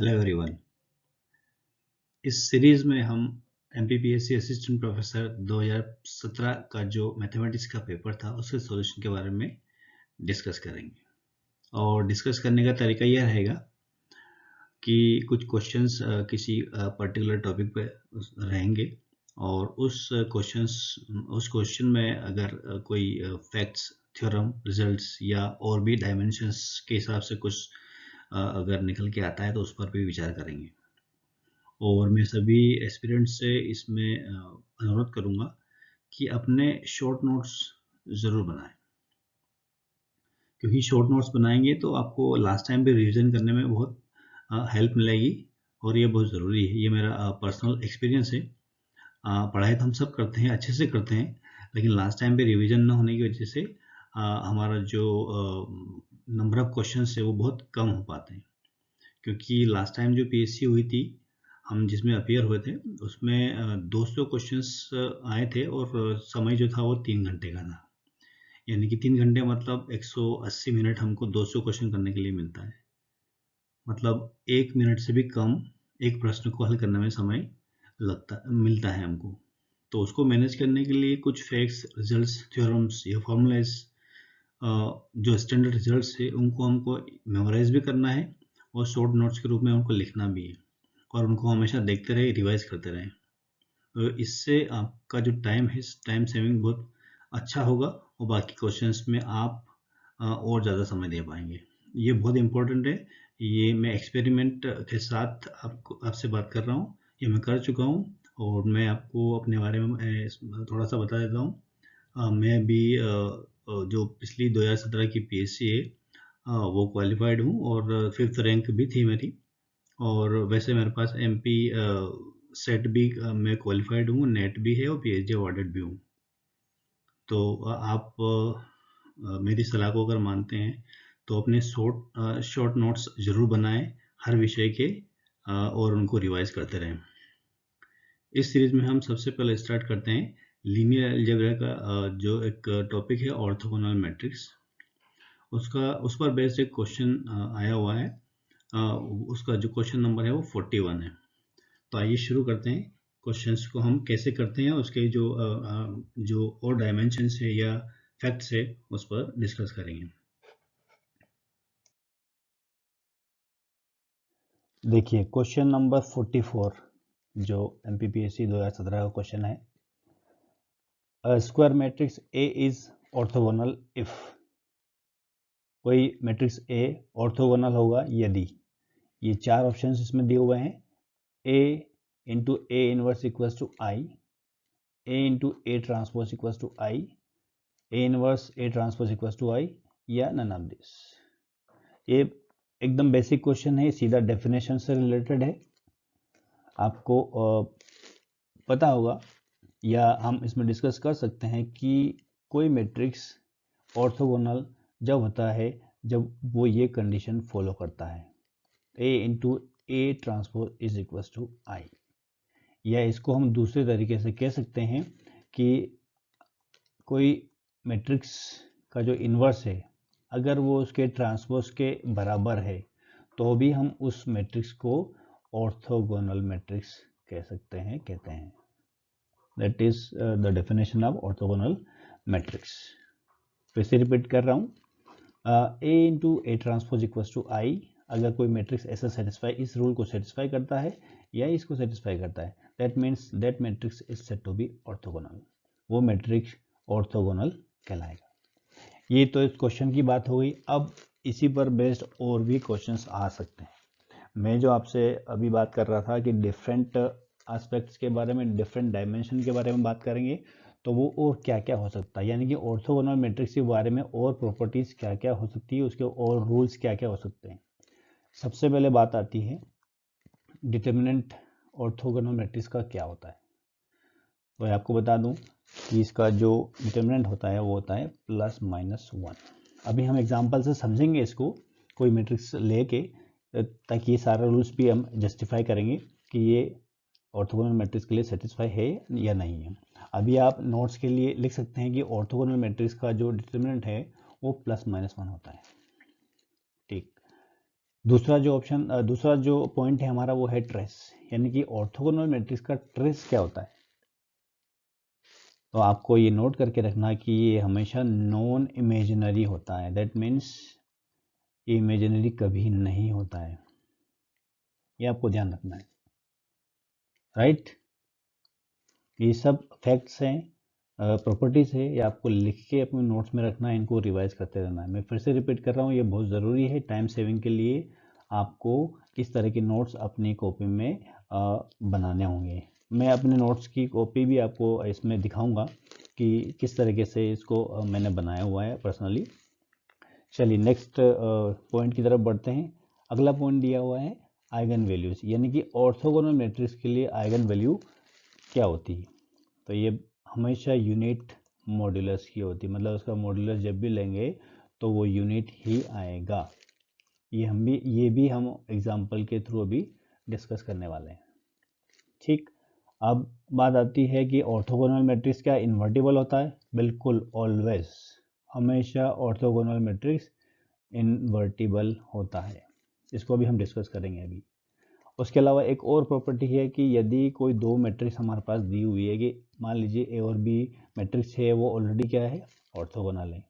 Hello everyone. इस series में हम एमपीपीएससी असिस्टेंट प्रोफेसर 2017 का जो मैथमेटिक्स का पेपर था उसके सॉल्यूशन के बारे में डिस्कस करेंगे। और डिस्कस करने का तरीका यह रहेगा कि कुछ क्वेश्चंस किसी पर्टिकुलर टॉपिक पे रहेंगे और उस क्वेश्चन में अगर कोई फैक्ट्स, थ्योरम, रिजल्ट्स या और भी डायमेंशंस के हिसाब से कुछ अगर निकल के आता है तो उस पर भी विचार करेंगे। और मैं सभी एस्पिरेंट्स से इसमें अनुरोध करूंगा कि अपने शॉर्ट नोट्स ज़रूर बनाएं, क्योंकि शॉर्ट नोट्स बनाएंगे तो आपको लास्ट टाइम भी रिवीजन करने में बहुत हेल्प मिलेगी और ये बहुत ज़रूरी है। ये मेरा पर्सनल एक्सपीरियंस है। पढ़ाई तो हम सब करते हैं, अच्छे से करते हैं, लेकिन लास्ट टाइम पे रिवीजन ना होने की वजह से हमारा जो नंबर ऑफ क्वेश्चंस है वो बहुत कम हो पाते हैं। क्योंकि लास्ट टाइम जो पीएससी हुई थी, हम जिसमें अपियर हुए थे, उसमें 200 क्वेश्चंस आए थे और समय जो था वो 3 घंटे का था। यानी कि 3 घंटे मतलब 180 मिनट हमको 200 क्वेश्चन करने के लिए मिलता है। मतलब 1 मिनट से भी कम एक प्रश्न को हल करने में समय मिलता है हमको। तो उसको मैनेज करने के लिए कुछ फैक्ट्स, रिजल्ट्स, थ्योरम्स या फॉर्मूलाज, जो स्टैंडर्ड रिजल्ट्स है उनको हमको मेमोराइज भी करना है और शॉर्ट नोट्स के रूप में उनको लिखना भी है और उनको हमेशा देखते रहे, रिवाइज करते रहें। तो इससे आपका जो टाइम है, टाइम सेविंग बहुत अच्छा होगा और बाकी क्वेश्चंस में आप और ज़्यादा समय दे पाएंगे। ये बहुत इम्पोर्टेंट है। ये मैं एक्सपेरिमेंट के साथ आपसे बात कर रहा हूँ। ये मैं कर चुका हूँ और मैं आपको अपने बारे में थोड़ा सा बता देता हूँ। मैं भी जो पिछली 2017 की पीएससी है वो क्वालिफाइड हूँ और 5th रैंक भी थी मेरी। और वैसे मेरे पास एमपी सेट भी मैं क्वालिफाइड हूँ, नेट भी है और पीएचडी अवॉर्डेड भी हूँ। तो आप मेरी सलाह को अगर मानते हैं तो अपने शॉर्ट नोट्स ज़रूर बनाएं हर विषय के और उनको रिवाइज करते रहें। इस सीरीज में हम सबसे पहले स्टार्ट करते हैं लीनियर अलजेब्रा का जो एक टॉपिक है ऑर्थोगोनल मैट्रिक्स। उस पर बेस्ड एक क्वेश्चन आया हुआ है। उसका जो क्वेश्चन नंबर है वो 41 है। तो आइए शुरू करते हैं। क्वेश्चंस को हम कैसे करते हैं उसके जो और डायमेंशंस है या फैक्ट्स है उस पर डिस्कस करेंगे। देखिए क्वेश्चन नंबर 44 जो एमपीपीएससी 2017 का क्वेश्चन है। Square matrix A is orthogonal if. कोई मैट्रिक्स ए ऑर्थोगोनल होगा यदि ये 4 ऑप्शंस इसमें दिए हुए हैं। A into A inverse equals to I, A into A transpose equals to I, A inverse A transpose equals to I या none of this. ये एकदम बेसिक क्वेश्चन है, सीधा डेफिनेशन से रिलेटेड है। आपको पता होगा या हम इसमें डिस्कस कर सकते हैं कि कोई मैट्रिक्स ऑर्थोगोनल जब होता है जब वो ये कंडीशन फॉलो करता है, A into A transpose is equals to I. या इसको हम दूसरे तरीके से कह सकते हैं कि कोई मैट्रिक्स का जो इन्वर्स है अगर वो उसके ट्रांसपोज के बराबर है तो भी हम उस मैट्रिक्स को ऑर्थोगोनल मैट्रिक्स कह सकते हैं, कहते हैं। That is the definition of orthogonal matrix. फिर से रिपीट कर रहा हूँ, A into A transpose equals to I. अगर कोई मैट्रिक्स ऐसा सेटिस्फाई, इस रूल को सेटिस्फाई करता है या इसको सेटिस्फाई करता है, that means that matrix is said to be orthogonal. वो मैट्रिक्स ऑर्थोगोनल कहलाएगा। ये तो इस क्वेश्चन की बात हो गई। अब इसी पर बेस्ड और भी क्वेश्चंस आ सकते हैं। मैं जो आपसे अभी बात कर रहा था कि डिफरेंट एस्पेक्ट्स के बारे में, डिफरेंट डायमेंशन के बारे में बात करेंगे, तो वो और क्या क्या हो सकता है, यानी कि ऑर्थोगोनल मैट्रिक्स के बारे में और प्रॉपर्टीज क्या क्या हो सकती है, उसके और रूल्स क्या क्या हो सकते हैं। सबसे पहले बात आती है डिटर्मिनेंट ऑर्थोगोनल मैट्रिक्स का क्या होता है। तो आपको बता दूं कि इसका जो डिटर्मिनेंट होता है वो होता है +-1। अभी हम एग्जांपल से समझेंगे इसको, कोई मैट्रिक्स लेके, ताकि ये सारा रूल्स भी हम जस्टिफाई करेंगे कि ये ऑर्थोगोनल मैट्रिक्स के लिए सेटिस्फाई है या नहीं है। अभी आप नोट्स के लिए लिख सकते हैं कि ऑर्थोगोनल मैट्रिक्स का जो डिटर्मिनेंट है वो +-1 होता है। ठीक, दूसरा जो पॉइंट है हमारा वो है ट्रेस, यानी कि ऑर्थोगोनल मैट्रिक्स का ट्रेस क्या होता है। तो आपको ये नोट करके रखना कि ये हमेशा नॉन इमेजिनरी होता है, दैट मीन्स ये इमेजिनरी कभी नहीं होता है, ये आपको ध्यान रखना है, राइट। ये सब फैक्ट्स हैं, प्रॉपर्टीज़ है, ये आपको लिख के अपने नोट्स में रखना है, इनको रिवाइज करते रहना है। मैं फिर से रिपीट कर रहा हूँ, ये बहुत ज़रूरी है टाइम सेविंग के लिए। आपको किस तरह के नोट्स अपनी कॉपी में बनाने होंगे। मैं अपने नोट्स की कॉपी भी आपको इसमें दिखाऊंगा कि किस तरीके से इसको मैंने बनाया हुआ है पर्सनली। चलिए नेक्स्ट पॉइंट की तरफ बढ़ते हैं। अगला पॉइंट दिया हुआ है आइगन वैल्यूज़, यानी कि ऑर्थोगोनल मैट्रिक्स के लिए आइगन वैल्यू क्या होती है। तो ये हमेशा यूनिट मॉड्यूलस की होती है, मतलब उसका मॉड्यूलस जब भी लेंगे तो वो यूनिट ही आएगा। ये भी हम एग्जांपल के थ्रू अभी डिस्कस करने वाले हैं, ठीक। अब बात आती है कि ऑर्थोगोनल मैट्रिक्स क्या इन्वर्टिबल होता है। बिल्कुल, ऑलवेज, हमेशा ऑर्थोगोनल मैट्रिक्स इन्वर्टिबल होता है, इसको भी हम डिस्कस करेंगे अभी। उसके अलावा एक और प्रॉपर्टी है कि यदि कोई दो मैट्रिक्स हमारे पास दी हुई है, कि मान लीजिए ए और बी मैट्रिक्स है, वो ऑलरेडी क्या है, ऑर्थोगोनल है।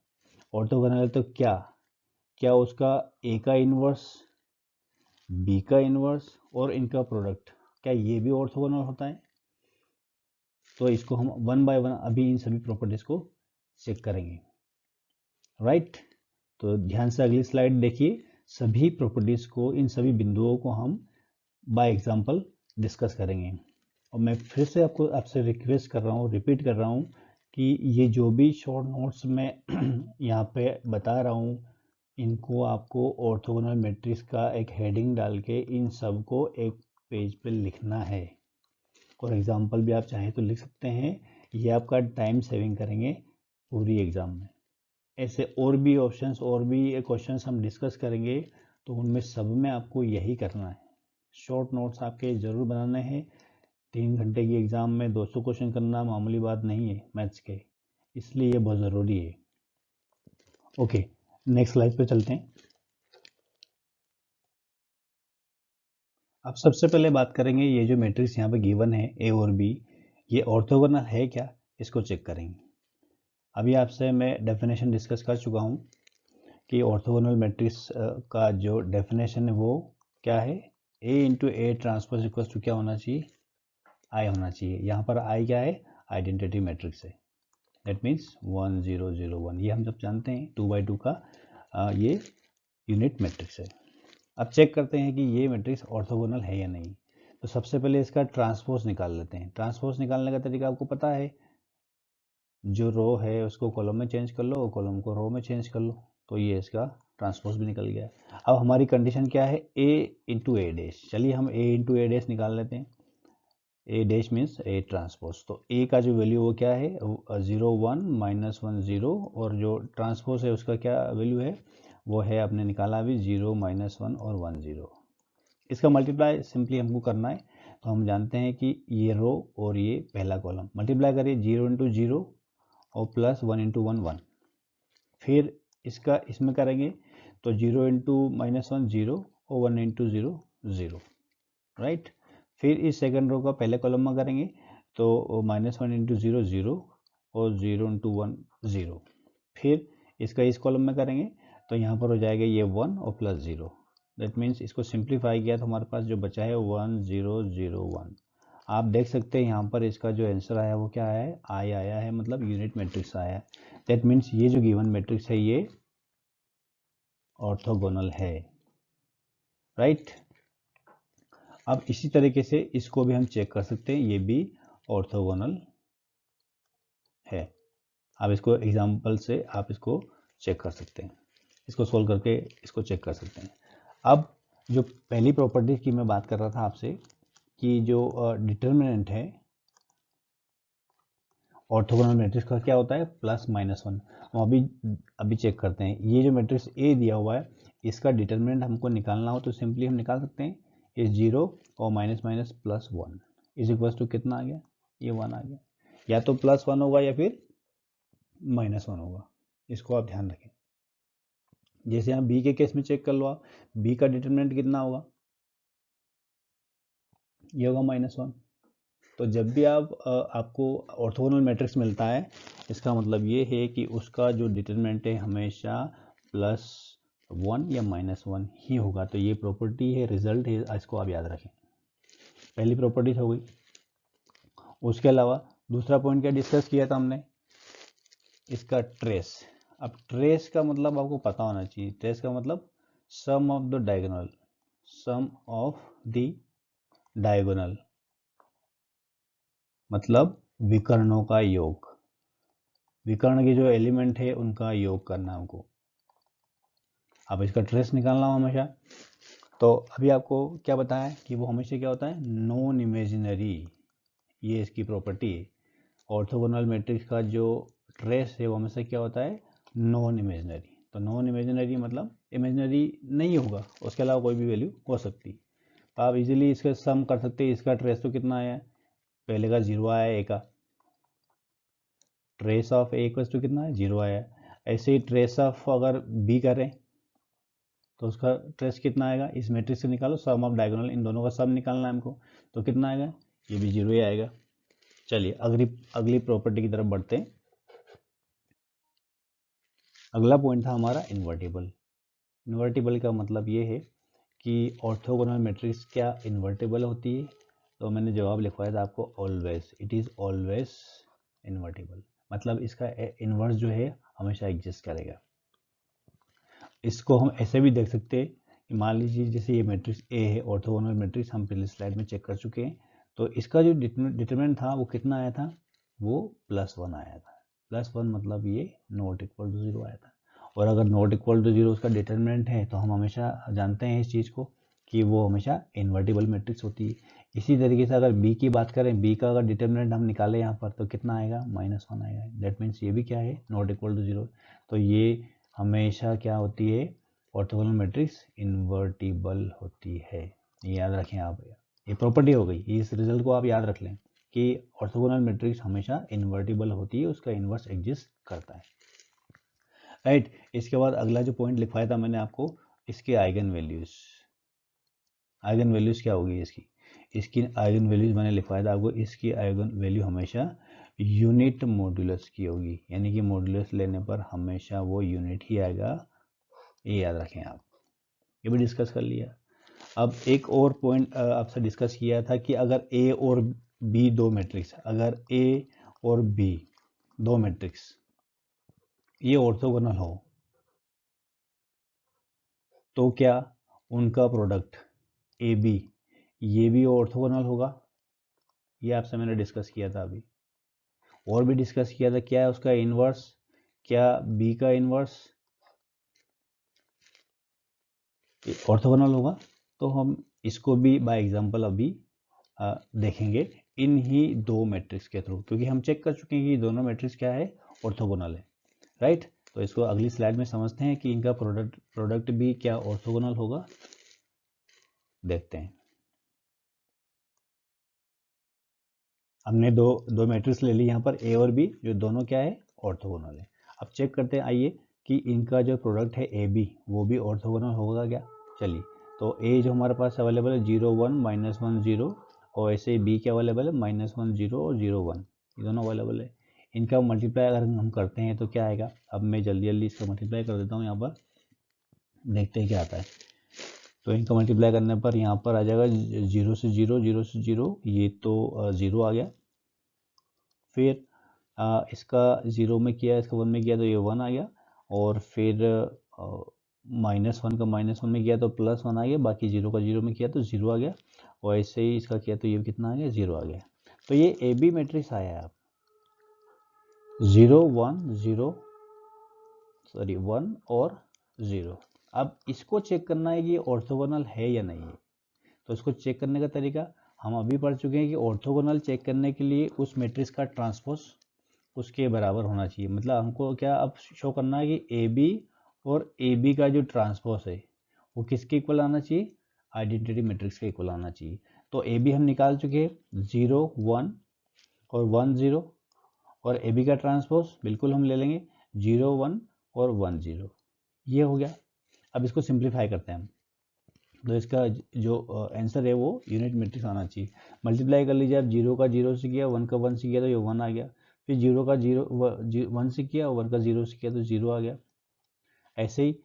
ऑर्थोगोनल है तो क्या उसका ए का इन्वर्स, बी का इन्वर्स और इनका प्रोडक्ट, क्या ये भी ऑर्थोगोनल होता है। तो इसको हम वन बाय वन अभी इन सभी प्रॉपर्टीज को चेक करेंगे, राइट। तो ध्यान से अगली स्लाइड देखिए। सभी प्रॉपर्टीज को, इन सभी बिंदुओं को हम बाय एग्जांपल डिस्कस करेंगे। और मैं फिर से आपसे रिक्वेस्ट कर रहा हूँ, रिपीट कर रहा हूँ कि ये जो भी शॉर्ट नोट्स मैं यहाँ पे बता रहा हूँ, इनको आपको ऑर्थोगोनल मैट्रिक्स का एक हेडिंग डाल के इन सब को एक पेज पे लिखना है। और एग्जांपल भी आप चाहें तो लिख सकते हैं, ये आपका टाइम सेविंग करेंगे पूरी एग्ज़ाम में। ऐसे और भी ऑप्शंस और भी क्वेश्चंस हम डिस्कस करेंगे, तो उनमें सब में आपको यही करना है। शॉर्ट नोट्स आपके ज़रूर बनाने हैं। 3 घंटे की एग्ज़ाम में 200 क्वेश्चन करना मामूली बात नहीं है मैथ्स के, इसलिए ये बहुत ज़रूरी है। ओके, नेक्स्ट स्लाइड पे चलते हैं। अब सबसे पहले बात करेंगे, ये जो मैट्रिक्स यहाँ पे गिवन है ए और बी, ये ऑर्थोगोनल है क्या, इसको चेक करेंगे। अभी आपसे मैं डेफिनेशन डिस्कस कर चुका हूँ कि ऑर्थोगोनल मैट्रिक्स का जो डेफिनेशन है वो क्या है, A into A transpose equal to क्या होना चाहिए, आई होना चाहिए। यहाँ पर आई क्या है, आइडेंटिटी मैट्रिक्स है, दैट मीन्स 1 0 0 1, ये हम जब जानते हैं 2 by 2 का ये यूनिट मैट्रिक्स है। अब चेक करते हैं कि ये मैट्रिक्स ऑर्थोगोनल है या नहीं। तो सबसे पहले इसका ट्रांसपोज निकाल लेते हैं। ट्रांसपोज निकालने का तरीका आपको पता है, जो रो है उसको कॉलम में चेंज कर लो और कॉलम को रो में चेंज कर लो, तो ये इसका ट्रांसपोज भी निकल गया। अब हमारी कंडीशन क्या है, ए इंटू ए डैश। चलिए हम ए इंटू ए डैश निकाल लेते हैं। ए डैश मीन्स ए ट्रांसपोज, तो ए का जो वैल्यू वो क्या है, 0 1 -1 0, और जो ट्रांसपोज है उसका क्या वैल्यू है, वो है आपने निकाला अभी 0 -1 और 1 0। इसका मल्टीप्लाई सिंपली हमको करना है, तो हम जानते हैं कि ये रो और ये पहला कॉलम, मल्टीप्लाई करिए 0 इंटू 0 और प्लस 1 इंटू 1 1। फिर इसका इसमें करेंगे तो 0 इंटू -1 0 और 1 इंटू 0 0, राइट। फिर इस सेकंड रो का पहले कॉलम में करेंगे तो -1 इंटू 0 0 और 0 इंटू 1 0। फिर इसका इस कॉलम में करेंगे तो यहाँ पर हो जाएगा ये 1 और प्लस 0, दैट मीन्स इसको सिंप्लीफाई किया तो हमारे पास जो बचा है 1 0 0 1। आप देख सकते हैं यहाँ पर इसका जो आंसर आया वो क्या है, आई आया है, मतलब यूनिट मैट्रिक्स आया है। दैट मीन्स ये जो गिवन मैट्रिक्स है ये ऑर्थोगोनल है, राइट। अब इसी तरीके से इसको भी हम चेक कर सकते हैं, ये भी ऑर्थोगोनल है। आप इसको एग्जांपल से आप इसको चेक कर सकते हैं, इसको सोल्व करके इसको चेक कर सकते हैं। अब जो पहली प्रॉपर्टी की मैं बात कर रहा था आपसे, कि जो डिटर्मिनेंट है ऑर्थोगोनल मैट्रिक्स का क्या होता है, +-1। हम अभी चेक करते हैं। ये जो मैट्रिक्स ए दिया हुआ है, इसका डिटर्मिनेंट हमको निकालना हो तो सिंपली हम निकाल सकते हैं, ये 0 और +1 इज इक्वल टू कितना आ गया, ये 1 आ गया। या तो +1 होगा या फिर -1 होगा, इसको आप ध्यान रखें। जैसे यहाँ बी के केस में चेक कर लो आप, बी का डिटरमिनेंट कितना होगा, ये होगा -1। तो जब भी आपको ऑर्थोगोनल मैट्रिक्स मिलता है, इसका मतलब ये है कि उसका जो डिटरमिनेंट है हमेशा +1 या -1 ही होगा। तो ये प्रॉपर्टी है, रिजल्ट है, इसको आप याद रखें। पहली प्रॉपर्टी हो गई। उसके अलावा दूसरा पॉइंट क्या डिस्कस किया था हमने, इसका ट्रेस। अब ट्रेस का मतलब आपको पता होना चाहिए। ट्रेस का मतलब sum of the diagonal, sum of the diagonal मतलब विकर्णों का योग, विकर्ण के जो एलिमेंट है उनका योग करना हमको। अब इसका ट्रेस निकालना हो हमेशा। तो अभी आपको क्या बताया कि वो हमेशा क्या होता है, नॉन इमेजिनरी। ये इसकी प्रॉपर्टी है। ऑर्थोगोनल मैट्रिक्स का जो ट्रेस है वो हमेशा क्या होता है, नॉन इमेजिनरी। तो नॉन इमेजिनरी मतलब इमेजिनरी नहीं होगा, उसके अलावा कोई भी वैल्यू हो सकती। तो आप इजीली इसका सम कर सकते हैं। इसका ट्रेस तो कितना आया, पहले का 0 आया, ए का trace of A equals to कितना है, 0 आया। ऐसे ही ट्रेस ऑफ अगर बी करें तो उसका ट्रेस कितना आएगा, इस मैट्रिक्स से निकालो सम ऑफ डायगोनल, इन दोनों का सम निकालना है हमको। तो कितना आएगा, ये भी 0 ही आएगा। चलिए अगली प्रॉपर्टी की तरफ बढ़ते हैं। अगला पॉइंट था हमारा इन्वर्टिबल। इन्वर्टिबल का मतलब ये है कि ऑर्थोगोनल मैट्रिक्स क्या इन्वर्टिबल होती है। तो मैंने जवाब लिखवाया था आपको, always, it is always invertible. मतलब इसका इन्वर्स जो है हमेशा एग्जिस्ट करेगा। इसको हम ऐसे भी देख सकते हैं कि मान लीजिए जैसे ये मैट्रिक्स ए है, ऑर्थोगोनल मैट्रिक्स, हम पिछले स्लाइड में चेक कर चुके हैं। तो इसका जो डिटरमिनेंट था वो कितना आया था, वो +1 आया था। +1 मतलब ये नॉट इक्वल टू 0 आया था। और अगर नॉट इक्वल टू 0 उसका डिटरमिनेंट है तो हम हमेशा जानते हैं इस चीज़ को कि वो हमेशा इन्वर्टिबल मैट्रिक्स होती है। इसी तरीके से अगर बी की बात करें, बी का अगर डिटरमिनेंट हम निकालें यहाँ पर तो कितना आएगा, -1 आएगा। दैट मीन्स ये भी क्या है, नॉट इक्वल टू 0। तो ये हमेशा क्या होती है, ऑर्थोगोनल मैट्रिक्स इन्वर्टिबल होती है। ये याद रखें आप, ये प्रॉपर्टी हो गई। इस रिजल्ट को आप याद रख लें कि ऑर्थोगोनल मैट्रिक्स हमेशा इन्वर्टिबल होती है, उसका इन्वर्स एग्जिस्ट करता है, राइट। इसके बाद अगला जो पॉइंट लिखवाया था मैंने आपको, इसके आइगन वैल्यूज। आइगन वैल्यूज क्या होगी इसकी आइगन वैल्यूज मैंने लिखवाया था आपको। इसकी आइगन वैल्यू हमेशा यूनिट मॉड्यूलस की होगी, यानी कि मॉड्यूलस लेने पर हमेशा वो यूनिट ही आएगा। ये याद रखें आप, ये भी डिस्कस कर लिया। अब एक और पॉइंट आपसे डिस्कस किया था कि अगर ए और बी दो मैट्रिक्स, अगर ए और बी दो मैट्रिक्स ये ऑर्थोगोनल हो तो क्या उनका प्रोडक्ट ए बी ये भी ऑर्थोगोनल होगा। ये आपसे मैंने डिस्कस किया था अभी, और भी डिस्कस किया था। क्या है उसका इनवर्स, क्या बी का इनवर्स ऑर्थोगोनल होगा। तो हम इसको भी बाय एग्जांपल अभी देखेंगे इन ही दो मैट्रिक्स के थ्रू, क्योंकि हम चेक कर चुके हैं कि दोनों मैट्रिक्स क्या है, ऑर्थोगोनल है, राइट। तो इसको अगली स्लाइड में समझते हैं कि इनका प्रोडक्ट भी क्या ऑर्थोगोनल होगा, देखते हैं। हमने दो मैट्रिक्स ले ली यहाँ पर, ए और बी, जो दोनों क्या है, ऑर्थोगोनल है। अब चेक करते हैं आइए कि इनका जो प्रोडक्ट है ए बी वो भी ऑर्थोगोनल होगा क्या। चलिए, तो ए जो हमारे पास अवेलेबल है 0 1 -1 0, और ऐसे बी क्या अवेलेबल है -1 0 और 0 1, ये दोनों अवेलेबल है। इनका मल्टीप्लाई अगर हम करते हैं तो क्या आएगा। अब मैं जल्दी इसका मल्टीप्लाई कर देता हूँ यहाँ पर, देखते हैं क्या आता है। तो इनका मल्टीप्लाई करने पर यहाँ पर आ जाएगा 0 से 0 0 से 0, ये तो 0 आ गया। फिर इसका 0 में किया, इसका 1 में किया तो ये 1 आ गया। और फिर -1 का -1 में किया तो +1 आ गया। बाकी 0 का 0 में किया तो 0 आ गया। और ऐसे ही इसका किया तो ये कितना आ गया, 0 आ गया। तो ये ए बी मैट्रिक्स आया है आप 0 1 0 सॉरी 1 और 0। अब इसको चेक करना है कि ऑर्थोगोनल है या नहीं है। तो इसको चेक करने का तरीका हम अभी पढ़ चुके हैं कि ऑर्थोगोनल चेक करने के लिए उस मैट्रिक्स का ट्रांसपोज उसके बराबर होना चाहिए। मतलब हमको क्या अब शो करना है कि ए बी और ए बी का जो ट्रांसपोज है वो किसके इक्वल आना चाहिए, आइडेंटिटी मैट्रिक्स के इक्वल आना चाहिए। तो ए बी हम निकाल चुके हैं 0 1 और 1 0, और ए बी का ट्रांसपोज बिल्कुल हम ले लेंगे 0 1 और 1 0, ये हो गया। अब इसको सिंप्लीफाई करते हैं हम, तो इसका जो आंसर है वो यूनिट मैट्रिक्स आना चाहिए। मल्टीप्लाई कर लीजिए आप, 0 का 0 से किया, 1 का 1 से किया तो ये 1 आ गया, फिर 0 का 1 से किया, 1 का 0 से किया तो 0 आ गया। ऐसे ही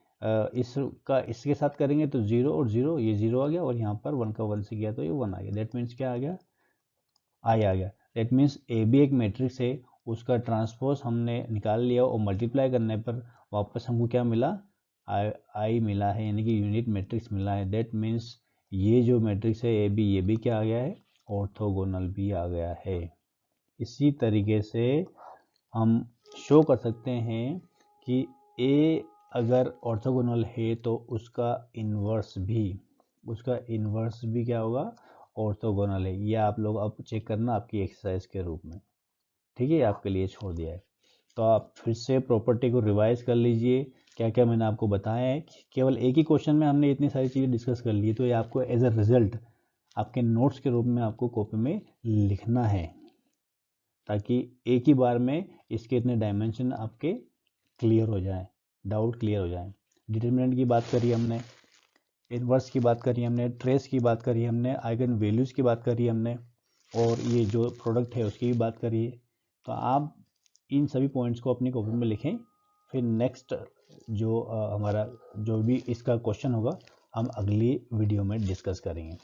इसका इसके साथ करेंगे तो 0 और 0, ये 0 आ गया, और यहाँ पर 1 का 1 से किया तो ये 1 आ गया। दैट मीन्स क्या आ गया, आई आ गया। दैट मीन्स ए भी एक मैट्रिक्स है, उसका ट्रांसपोज हमने निकाल लिया और मल्टीप्लाई करने पर वापस हमको क्या मिला, आई मिला है, यानी कि यूनिट मैट्रिक्स मिला है। दैट मीन्स ये जो मैट्रिक्स है ए बी, ये भी क्या आ गया है, ऑर्थोगोनल भी आ गया है। इसी तरीके से हम शो कर सकते हैं कि ए अगर ऑर्थोगोनल है तो उसका इन्वर्स भी क्या होगा, ऑर्थोगोनल है। ये आप लोग अब चेक करना आपकी एक्सरसाइज के रूप में, ठीक है, आपके लिए छोड़ दिया है। तो आप फिर से प्रॉपर्टी को रिवाइज कर लीजिए, क्या क्या मैंने आपको बताया है। केवल एक ही क्वेश्चन में हमने इतनी सारी चीज़ें डिस्कस कर ली, तो ये आपको एज अ रिजल्ट आपके नोट्स के रूप में आपको कॉपी में लिखना है, ताकि एक ही बार में इसके इतने डायमेंशन आपके क्लियर हो जाए, डाउट क्लियर हो जाए। डिटर्मिनेंट की बात करी हमने, इन्वर्स की बात करी हमने, ट्रेस की बात करी हमने, आइगन वैल्यूज़ की बात करी हमने, और ये जो प्रोडक्ट है उसकी भी बात करी है। तो आप इन सभी पॉइंट्स को अपनी कॉपी में लिखें, फिर नेक्स्ट जो हमारा जो भी इसका क्वेश्चन होगा हम अगली वीडियो में डिस्कस करेंगे।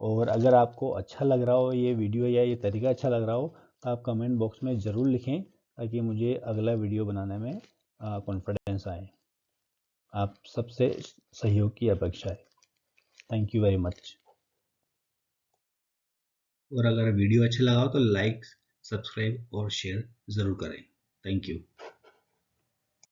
और अगर आपको अच्छा लग रहा हो ये वीडियो या ये तरीका अच्छा लग रहा हो तो आप कमेंट बॉक्स में ज़रूर लिखें, ताकि मुझे अगला वीडियो बनाने में कॉन्फिडेंस आए। आप सबसे सहयोग की अपेक्षा है। Thank you very much. और अगर वीडियो अच्छा लगा हो तो लाइक, सब्सक्राइब और शेयर ज़रूर करें। Thank you.